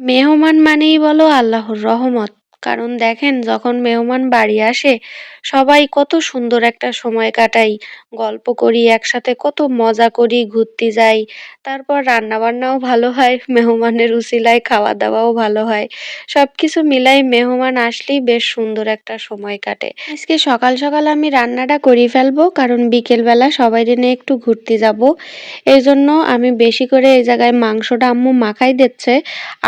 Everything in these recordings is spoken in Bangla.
মেহমান মানেই বলো আল্লাহর রহমত। কারণ দেখেন যখন মেহমান বাড়ি আসে, সবাই কত সুন্দর একটা সময় কাটাই। গল্প করি একসাথে, কত মজা করি, ঘুরতে যাই। তারপর রান্নাবান্নাও ভালো হয়, মেহমানের উছিলায় খাওয়া-দাওয়াও ভালো হয়। সবকিছু মিলাই মেহমান আসলেই বেশ সুন্দর একটা সময় কাটে। আজকে সকাল, সকাল আমি রান্নাটা করে ফেলবো কারণ বিকেলবেলা সবাইরে নিয়ে একটু ঘুরতে যাবো। এজন্য আমি বেশি করে এই জায়গায় মাংসটা আম্মু মাখাই দিচ্ছে।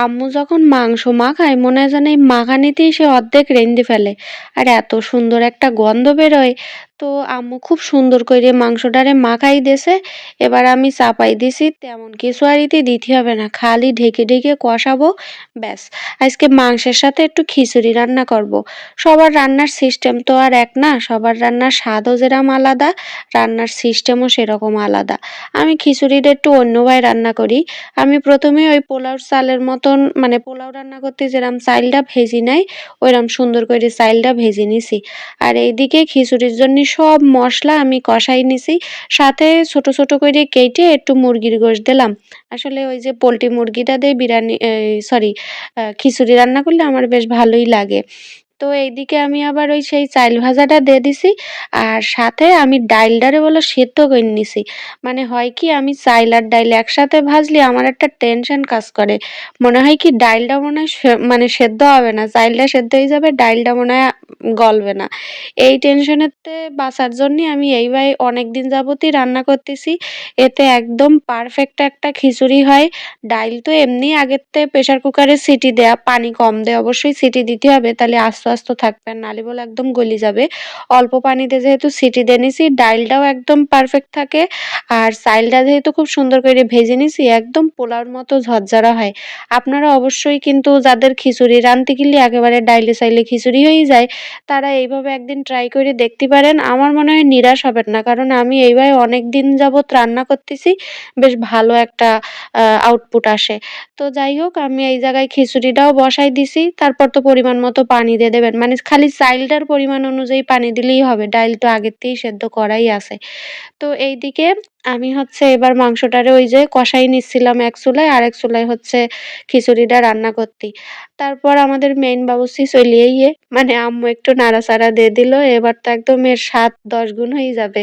আম্মু যখন মাংস মাখায় মনে হয় যেন এই মাখানিতেই সে অর্ধেক রেঁধে ফেলে। আর এত সুন্দর একটা গন্ধ বেরোয়। তো আম্মু খুব সুন্দর কইরে মাংসটারে মাখাই দিছে। এবার আমি চাপাই দিছি। তেমন কিছু আর ইতে দিতে হবে না। খালি ঢেকে, ঢেকে কষাবো, ব্যাস। আজকে মাংসের সাথে একটু খিচুড়ি রান্না করব। সবার রান্নার সিস্টেম তো আর এক না। সবার রান্নার স্বাদও যেরকম আলাদা, রান্নার সিস্টেমও সেরকম আলাদা। আমি খিচুড়িটা একটু অন্যভাবে রান্না করি। আমি প্রথমে ওই পোলাওর চালের মতন মানে পোলাও রান্না করতে যেরকম চাইলটা ভেজে নেই, ওইরকম সুন্দর করে চাইলটা ভেজে নিছি। আর এইদিকে খিচুড়ির জন্য সব মশলা আমি কষাই নিছি। সাথে ছোট, ছোট করে কেটে একটু মুরগির গোশ দিলাম। আসলে ওই যে পোল্ট্রি মুরগিটা দিয়ে বিরিয়ানি সরি খিচুড়ি রান্না করলে আমার বেশ ভালোই লাগে। তো এইদিকে আমি আবার ওই সেই চাইল ভাজাটা দিয়ে দিছি। আর সাথে আমি ডাইলটারে বলো সেদ্ধ করে নিছি। মানে হয় কি আমি চাইল আর ডাইল একসাথে ভাজলে আমার একটা টেনশন কাজ করে। মনে হয় কি ডাইলটা মনে হয় মানে সেদ্ধ হবে না। চাইলটা সেদ্ধ হয়ে যাবে, ডাইলটা মনে হয় গলবে না। এই টেনশনেতে বাঁচার জন্যই আমি এইভাবে অনেকদিন যাবতই রান্না করতেছি। এতে একদম পারফেক্ট একটা খিচুড়ি হয়। ডাইল তো এমনি আগের থেকে প্রেসার কুকারে সিটি দেয়া, পানি কম দিয়ে অবশ্যই সিটি দিতে হবে। তাহলে আস্ত, আস্ত থাকবে। আর নাহলে বলে একদম গলে যাবে। অল্প পানিতে যেহেতু সিটি দিয়ে নিছি, ডাইলটাও একদম পারফেক্ট থাকে। আর চাইলটা যেহেতু খুব সুন্দর করে ভেজে নিছি, একদম পোলাওর মতো ঝরঝরা হয়। আপনারা অবশ্যই কিন্তু যাদের খিচুড়ি রাঁধতে গেলে একেবারে ডাইলে চাইলে খিচুড়ি হয়েই যায়, তারা এইভাবে একদিন ট্রাই করে দেখতে পারেন। আমার মনে হয় নিরাশ হবেন না। কারণ আমি এইভাবে অনেকদিন যাবত রান্না করতেছি। বেশ ভালো একটা আউটপুট আসে। তো যাই হোক আমি এই জায়গায় খিচুড়িটাও বসাই দিছি। তারপর তো পরিমাণ মতো পানি দিয়ে দেবেন। মানে খালি চাইলটার পরিমাণ অনুযায়ী পানি দিলেই হবে। ডাইল তো আগের থেকেই সেদ্ধ করাই আছে। তো এইদিকে আমি হচ্ছে এবার মাংসটারে ওই যে কষাই নিচ্ছিলাম এক চুলায়, আরেক চুলায় হচ্ছে খিচুড়িটা রান্না করতি। তারপর আমাদের মেইন বাবুর্চি চলে গিয়ে মানে আম্মু একটু নাড়াচাড়া দিয়ে দিল। এবার তো একদম এর স্বাদ ১০ গুণ হয়ে যাবে।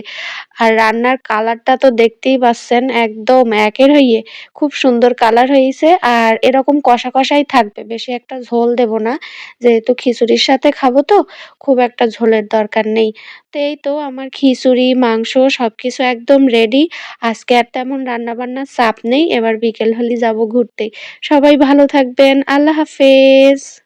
আর রান্নার কালারটা তো দেখতেই পাচ্ছেন একদম একের হইয়ে খুব সুন্দর কালার হইছে। আর এরকম কষা, কষাই থাকবে। বেশি একটা ঝোল দেব না। যেহেতু খিচুড়ির সাথে খাবো তো খুব একটা ঝোলের দরকার নেই। তো এই তো আমার খিচুড়ি, মাংস সবকিছু একদম রেডি। আজকে আর তেমন রান্নাবান্নার চাপ নেই। এবার বিকেল হলে যাবো ঘুরতে। সবাই ভালো থাকবেন। আল্লাহ হাফেজ।